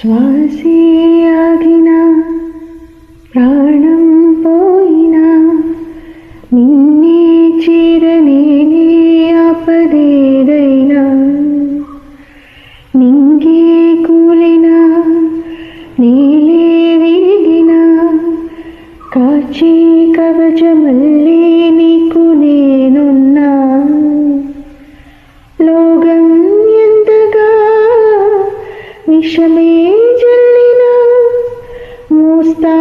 శ్వాసే ఆగినా ప్రాణం పోయినా నిన్నే చేరనేనే ఆపదేదైనా నింగే కూలినా నీలే విరిగినా కాచి కవచమల్లే నీకు నేనున్నా లోకం ఎంతగా విషమే జల్లినా మోస్తా